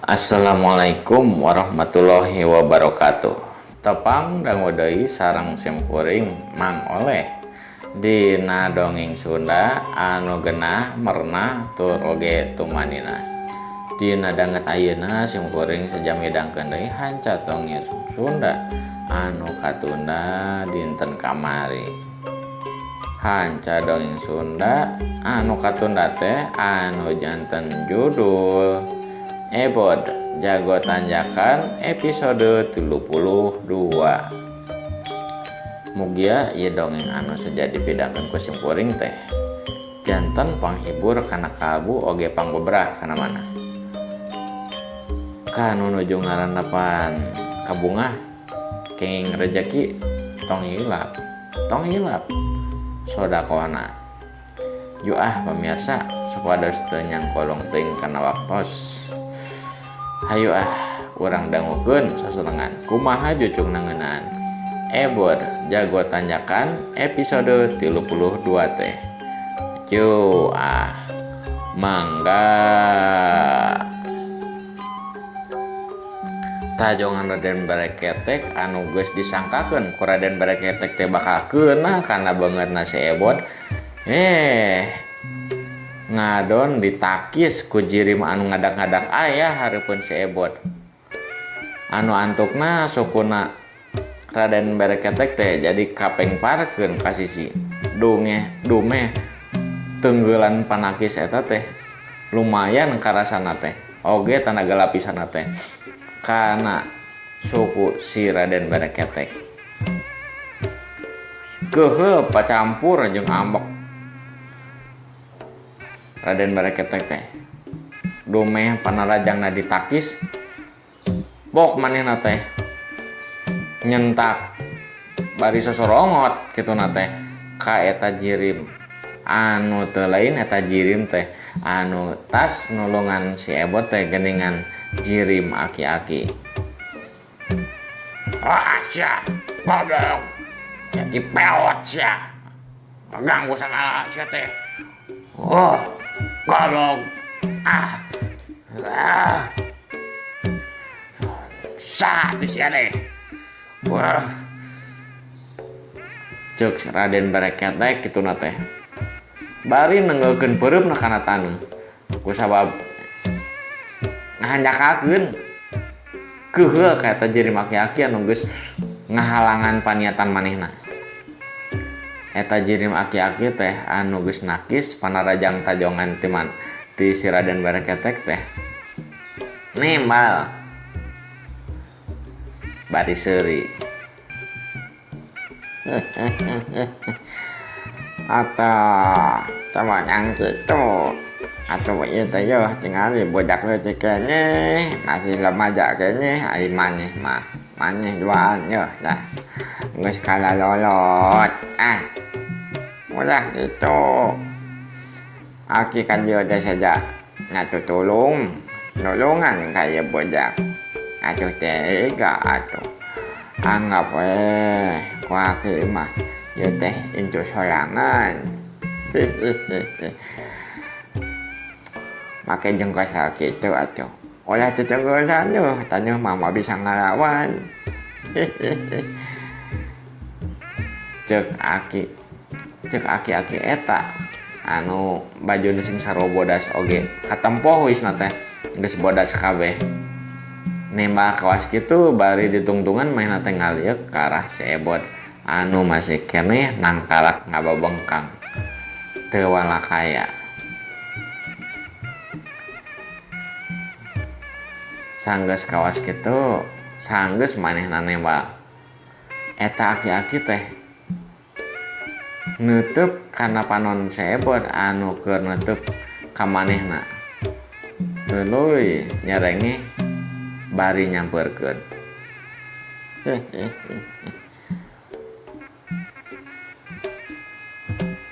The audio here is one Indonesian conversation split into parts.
Assalamualaikum warahmatullahi wabarakatuh. Tepang dangu deui sareng simkuring Mang Oleh dina dongeng Sunda anu genah merna tur oge tumanina. Dina danget ayeuna simkuring sajam midangkeun deui hanca dongeng Sunda anu katunda dinten kamari. Hanca dongeng Sunda anu katunda teh anu janten judul Ebod Jago Tanjakan episode 32. Mugia ieu dongeng anu saja dipidangkeun ku simkuring teh janten panghibur kana kalbu oge pangbebrah kana mana. Kanu nuju ngarandapan kabungah kenging rejeki tong hilap sodakoana. Yu pamirsa supados teu nyangkolong teuing kana waktos. Hayu urang dangukeun sasenengan kumaha jucung nangeunaan Ebod Jago Tanjakan episode 32 teh. Yu mangga. Tajongan Raden Bareketek anu geus disangkakeun ku Raden Bareketek teh bakal keunah kana beungeutna si Ebod ngadon ditakis ku jirim anu ngadak-ngadak aya hareupeun si Ebod. Anu antukna sukuna Raden Bareketek teh jadi kapengparkeun ka sisi dumeh tenggeulan panakis eta teh lumayan karasana teh oge tanaga lapisana teh kana suku si Raden Bareketek. Kehe pacampur jeung ambek Raden Bareketek teh dumeh panarajangna ditakis bok manehna teh nyentak bari sosorongot kituna teh ka eta jirim anu teu lain eta jirim teh anu tas nulungan si Ebod teh geuningan jirim aki-aki. Sia kodok jadi peot sia ganggu sama sia teh. Oh kodok satu sia deh. Wah ceuk Raden Bareketek kituna teh bari nenggeukeun peureupna kana taneuh kusabab ngahanjakakeun keuheul ka eta jirim aki-aki anu geus ngahalangan paniatan manehna. Eta jirim aki-aki teh anu geus nakis panarajang tajongan ti si Raden Bareketek teh nembal bari seuri. Ata coba yang gitu atuh ieu teh yeuh tingali bodak leutik keneh masih lemaja keneh ai maneh mah maneh duaan yeuh dah geus kalalolot ulah gitu. Aki kan ieu teh saja ngatutulung nulungan ka ieu bodak atuh teh atuh anggap ku aki mah ieu teh incu sorangan. Make jengkos kitu atuh ulah tetenggelan taneuh mah bisa ngalawan. Ceuk aki eta anu bajuna sing sarobodas oge katempoh wisna teh geus bodas kabeh nembal kawas kitu bari ditungtungan mainna teh ngaliuk ka arah si Ebod anu masih keneh nangkalak ngababengkang teu walakaya. Sanggeus kawas kitu sanggeus manehna nembal eta aki-aki teh neuteub kana panon si Ebod anu keur neuteub ka manehna tuluy nyerenge bari nyampeurkeun.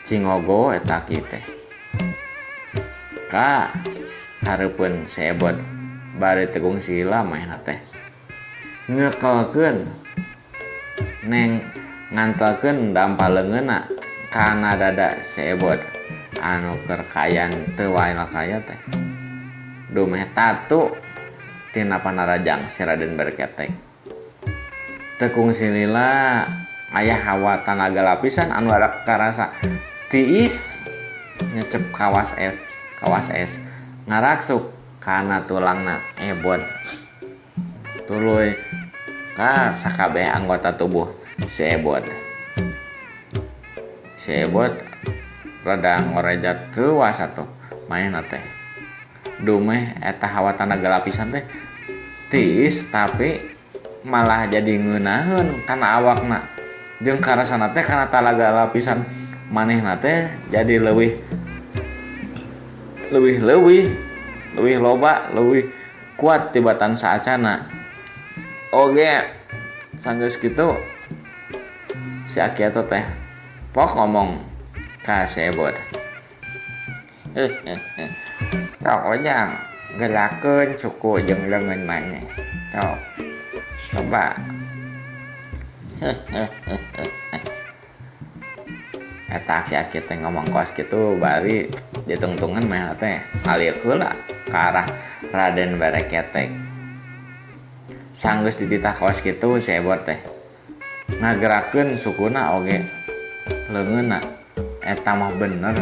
Cingogo eta ki teh ka hareupeun si Ebod bari tegung sila manehna teh ngekelkeun neng ngantelkeun dampaleungeunna kana dada si Ebod anu keur kayan teu wae lakaya teh dumeh tatu tina panarajang si Raden Berketek. Tekung silila aya hawa tanaga lapisan anu karasa tiis nyecep kawas es ngaraksuk kana tulangna ebot tuluy ka sakabeh anggota tubuh si ebot rada ngorejat truas atuh main teh dumeh eta hawa tanaga lapisan teh tiis tapi malah jadi ngeunaheun kana awakna jeung karasana teh kana tanaga lapisan manehna teh jadi leuwih loba leuwih kuat tibatan saacana oge sanggeus kitu si Aki eta teh pok ngomong ka si Ebot sok ojang gerakeun suku jeung leungeun maneh sok coba eta Aki teh ngomong kos kitu bari ditungtungan mah teh alik heula ka arah Raden Berketek. Sanggeus dititah kos kitu si Ebot teh ngagerakeun sukuna oge leungeunna eta mah bener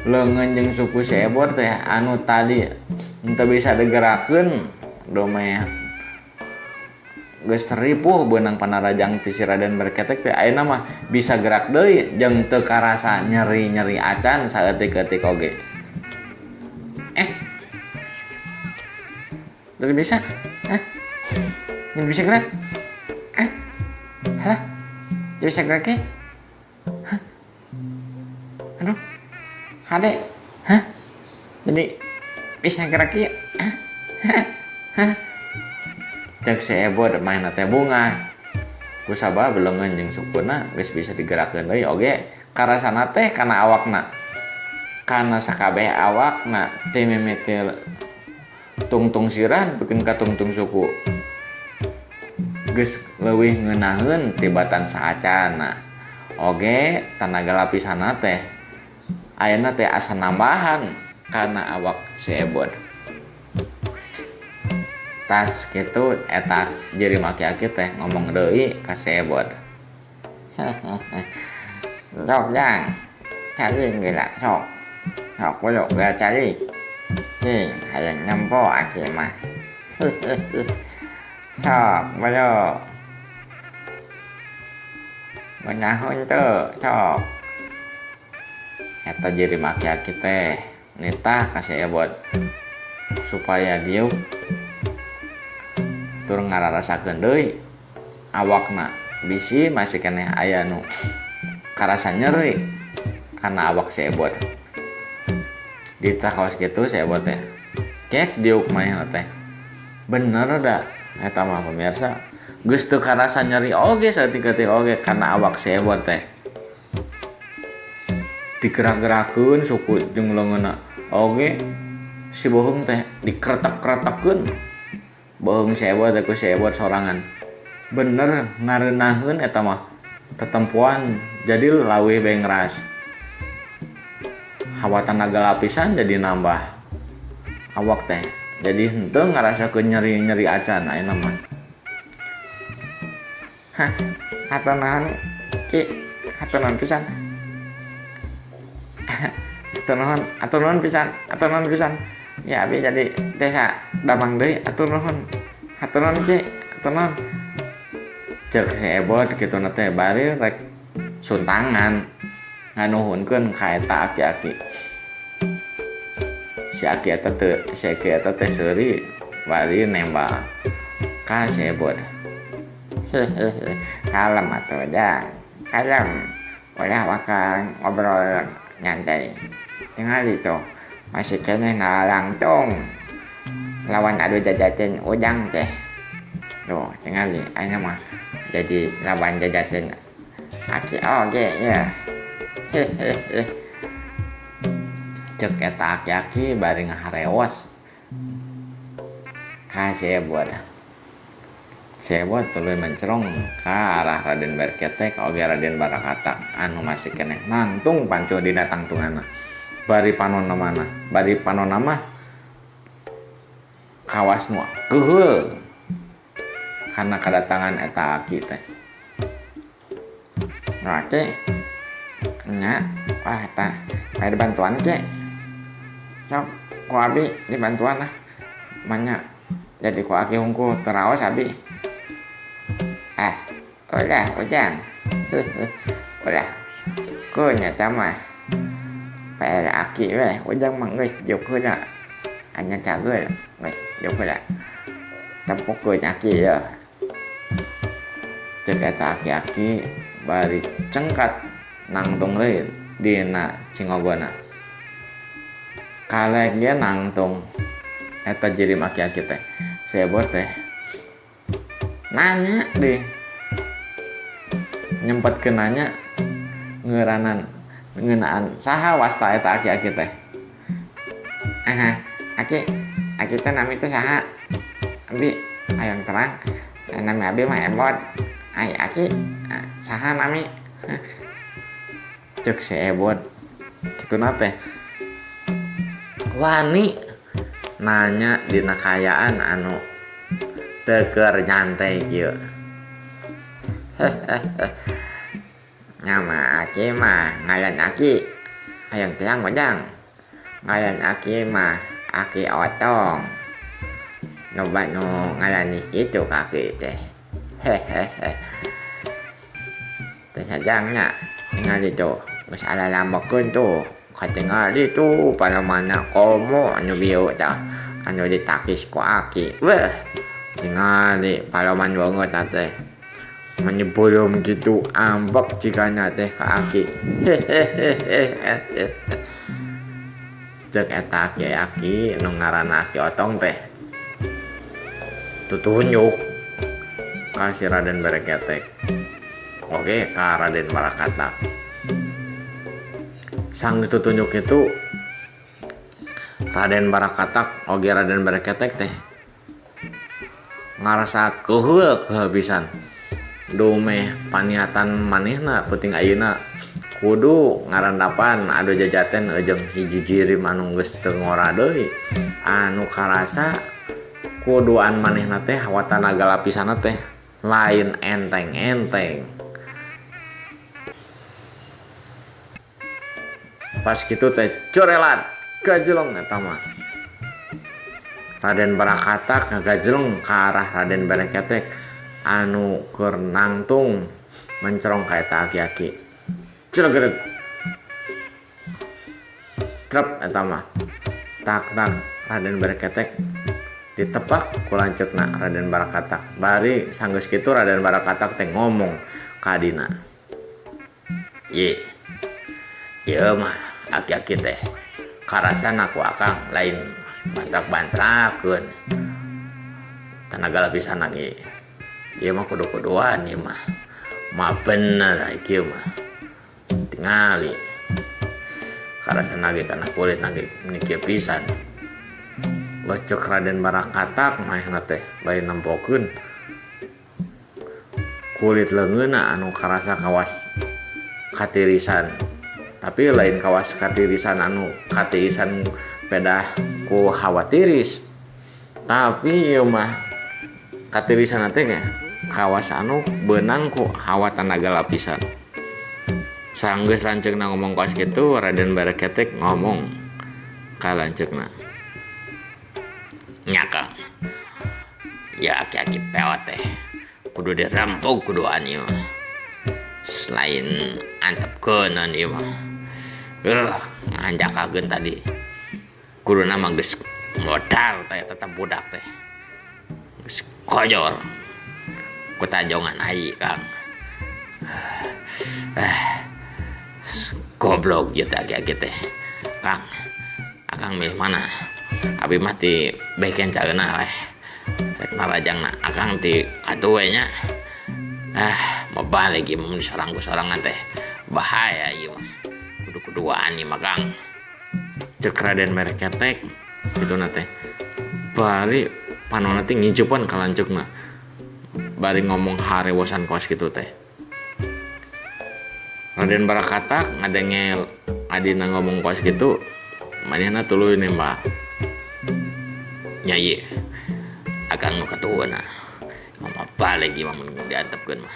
leungeun jeung suku si Ebot teh anu tadi henteu bisa digerakeun domeh geus ripuh beunang panarajang ti si Raden Berketek teh ayeuna mah bisa gerak deui jeung teu karasa nyeri-nyeri acan saeutik-eutik oge. Teu bisa? Teu bisa gerak? Halah. Teu bisa gerak ge? Aduh. Hade. Jadi bisa gerak ge? Cek si Ebot main teh bunga kusabab leungeun jeung sukuna geus bisa digerakkeun deui oge karasana teh kana awakna kana sakabeh awakna teh mimiti tungtung siran bikin ka tungtung suku geus leuwih ngeunaheun tibatan saacana oge tanaga lapisana teh ayeuna teh asa nambahan kana awak si Ebot. Tas kitu eta jeri Aki teh ngomong deui ka si Ebot. Sok jang cari geula sok bolok gak cari cing hayang nyempo Aki mah. Sok bolok menyahun tuh sok eta jeri Aki teh nitah ka si Ebot supaya diuk tur ngararasakeun deui awakna bisi masih keneh aya nu karasa nyeri kana awak si Ebot. Ditah kaos kitu si Ebot teh kek diuk manehna teh bener da eta mah pemirsa geus teu karasa nyeri oge saeutik-eutik oge kana awak si Ebot teh digerak-gerakeun suku jeung leungeunna oge si bohong teh dikretek-kretekkeun bohong si Ebot ku si Ebot sorangan bener ngareunaheun eta mah tetempuan jadi lawih bae ngeras hawa tanaga lapisan jadi nambah awak teh jadi henteu ngarasakeun nyeri-nyeri acan ayeuna mah. Hatur naon Ki hatur naon pisan atur nuhun pisan ya abi jadi desa damang deui atur nuhun Ki atur nuhun cek si Ebot kitu na teh bari rek suntangan nganuhunkeun ka eta Aki si Aki eta teh seuri bari nembak ka si Ebot. Kalem atuh jang kalem ulah bakal ngobrol nyantai tinggal itu masih kene nalangtung lawan adu jajatin ujang teh tuh tinggal ayeuna mah jadi lawan jajatin Aki oge ya. Cek eta Aki bari ngahareos ka si Ebot. Si Ebot tuluy mencerong ka arah Raden Berketek oge Raden Barakata anu masih keneh nangtung pancu dina tangtunganna bari panonna mah kawas nu keuheul karena kedatangan eta aki teh. Berarti nya wah eta aya bantuan ke. Sok ku abi dibantuan lah. Banyak jadi ku aki hungkul teraos abi. Udah ujang. Udah. Ku nya mah. Pae aki we ujang mah geus juk heula. Anya cageul geus juk heula. Tempuk ku aki ya. Cek eta aki-aki bari cengkat nangtung deui dina cingogona. Kalek dia nangtung eta jirim aki-aki teh. Sebot teh nanya deh. Nyempetkeun nanya ngeuranan ngeunaan saha wasta eta aki-aki teh. Aki teh nami teh saha? Abi hayang terang. Nami abi mah Ebot. Ai aki saha nami? Cek si Ebot kituna teh wani nanya dina kayaan anu teu keur nyantai kieu. Nyama aki mah ngayan aki hayang tiang ojang. Ngayan aki mah aki otong. Nyoba nu ngalani itu kaki teh. Teh sajangnya tinggal itu geus ala lambekeun tuh kacengali tuh palamana komo anu bieu tah anu ditakis ku aki. Weh tingali palaman banget teh. Menyebelum gitu ambek cikana teh ka aki. Cek eta aki nu ngaranna Aki Otong teh tutunjuk ka si Raden Bareketek. Oke, ka Raden Barakatak. Sang tutunjuk itu Raden Barakatak oge Raden Bareketek teh ngarasa keuheul kehabisan. Dumeh paniatan manehna penting ayeuna kudu ngarandapan adu jajaten jeung hiji jirim anu geus teu ngora deui. Anu karasa kuduan manehna teh watanaga lapisanna teh lain enteng-enteng. Pas kitu teh corelat gajeleng eta mah. Raden Barakatak ngagajeleng ka arah Raden Bareketek anu keur nangtung mencerong ka eta aki-aki. Ceregedeg. Trep eta mah. Tak-tak Raden Bareketek ditepak ku lanceukna Raden Barakatak. Bari sanggeus kitu Raden Barakatak teh ngomong ka dina. Ye. Ieu mah aki-aki teh karasana ku akang lain bantrak-bantrakeun. Tanaga lapisan lagi. Ieu mah kudu-kuduan ieu mah. Mah bener ieu mah. Tingali karasana ge kana kulit nage niki pisan. Bacok Raden Barakatak manehna teh bae nempokeun kulit leungeunna anu karasa kawas katirisan. Tapi lain kawas katirisan anu katirisan pedah ku hawa tiris. Tapi ieu mah katirisan teh kawas anu beunang ku hawa tanaga lapisan. Sanggeus lanceukna ngomong kawas kitu Raden Bareketek ngomong ka lanceukna. Nya Kang. Ya aki-aki peot teh kudu dirempog kuduan ieu. Selain antepkeunan ieu mah. Nganjakakeun tadi. Kuduna mah geus modal teh tetep budak teh. Geus kojor. Ku tajongan ai Kang. Goblok ieu teh aki-aki teh. Kang. Akang milih mana? Abi mah ti beken caeuna we. Rek narajangna akang ti katuwe nya. Mau balik ieu mun disorang ku sorangan teh. Bahaya ieu mah. Kudu-kuduan ieu mah Kang. Cek Raden Bareketek kituna teh. Bari panonna teh ngincupan ka lanceukna. Bari ngomong harewosan kos kitu teh. Raden Barakatak ngadengel adina ngomong kos kitu. Manehna tuluy nembak. Nya ieu Akang nu katuana mama balik imah mun diantepkeun mah.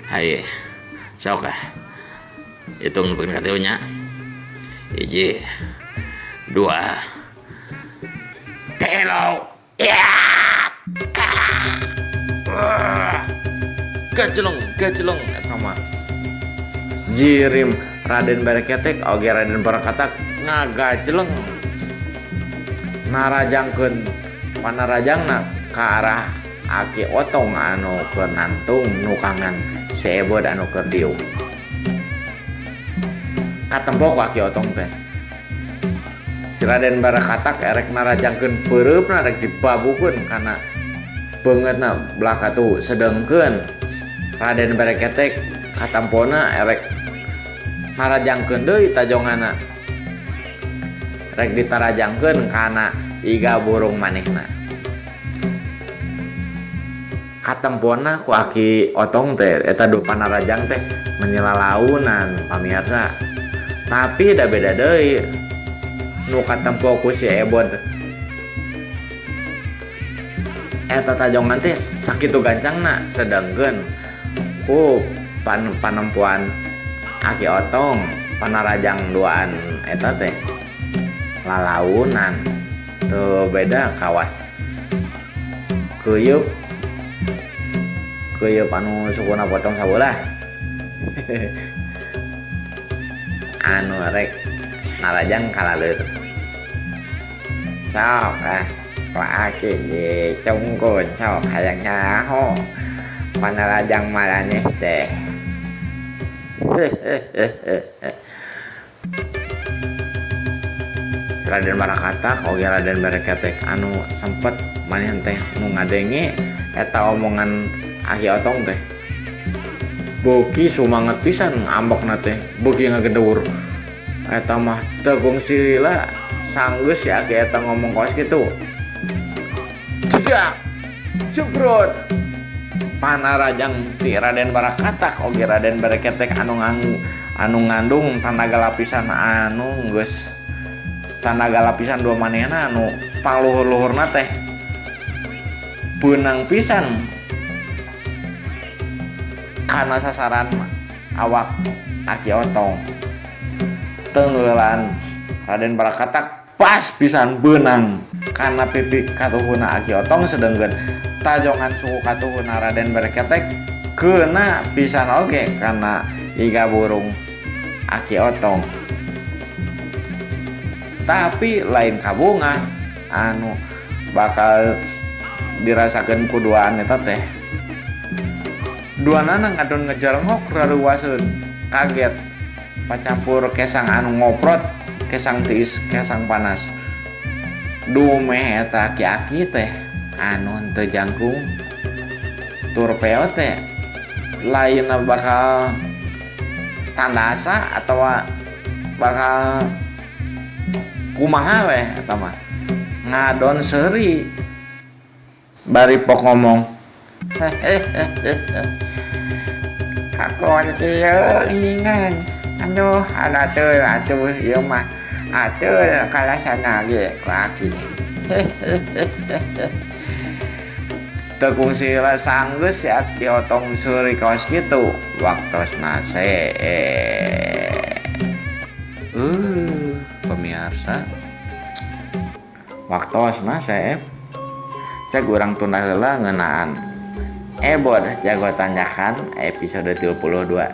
Haye sok hitung pikeun ka nya. 1 2 3 ya. Gaceleng eta mah jirim Raden Bareketek oge Raden Barakatak ngagaceleng narajangkeun panarajangna ka arah Aki Otong anu keur nantung nukangan seebod anu keur diuk. Katempok Aki Otong teh si Raden Barakatak erek narajangkeun peureupna rek dibabukeun kana beungeutna belaka tu sedengkeun Raden Bareketek katampona erek narajangkeun deui tajongana rek ditarajangkeun kana iga burung manehna. Katempona ku Aki Otong teh eta du panarajang teh menyelalaunan pamirsa. Tapi da beda deui nu katempo ku si Ebod eta tajongan teh sakitu gancangna sedengkeun ku panempuan Aki Otong panarajang duaan eta teh lalaunan teu beda kawas kuyup anu sukuna potong sabelah anu rek narajang kalaleur sok ku Aki dicungkun sok hayang nyaho panarajang maraneh teh. Raden Barakatak oge Raden Bareketek anu sempet maneh teh nu ngadenge eta omongan Aki Otong teh beuki sumanget pisan ambekna teh beuki ngagedeur eta mah tegung silila sanggeus si Aki eta ngomong kaos kitu cedak jebrot panarajang ti Raden Barakatak oge Raden Bareketek anu ngandung tanaga lapisan anu geus tanaga lapisan dua manehna anu pangluhur-luhurna teh beunang pisan kana sasaran awak Aki Otong. Tenggelan Raden Barakatak pas pisan beunang kana pipi katuhuna Aki Otong sedengkeun tajongan suku katuhuna Raden Bareketek keuna pisan oge kana iga burung Aki Otong. Tapi lain kabunga anu bakal dirasakeun ku duaan eta teh duanana ngadon ngejarengok raruwaseun kaget pacampur kesang anu ngoprot kesang tiis kesang panas dumeh eta aki-aki teh anu henteu jangkung tur peo teh lainna bakal tandasa atawa bakal kumaha weh eta mah ngadon seuri bari pok ngomong hakon kieu ingan anu atuh ieu mah atuh kalasana ge ku Aki teu kungsi sanggeus si Aki Otong seuri kaos kitu waktosna pemirsa waktosna cek urang tunda heula ngeunaan Ebod jago tanjakan episode 32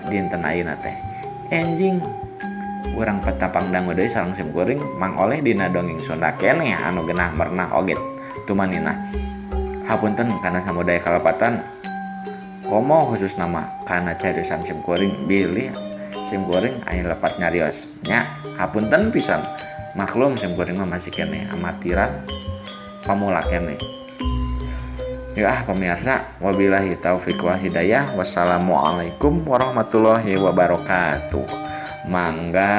dinten ayeuna teh enjing urang petapang dangu deui sareng sim kuring Mang Oleh dina dongeng Sunda keneh anu geunah merenah oge tumanina hapunten kana samudaya kalepatan komo khusus nama kana cariusan sim kuring bilih sim kuring aya lepat nyarios nya hapunten pisan maklum sim kuring mah masih keneh amatiran pamula keneh. Ya pemirsa, wabillahi taufiq wal hidayah. Wassalamualaikum warahmatullahi wabarakatuh. Mangga.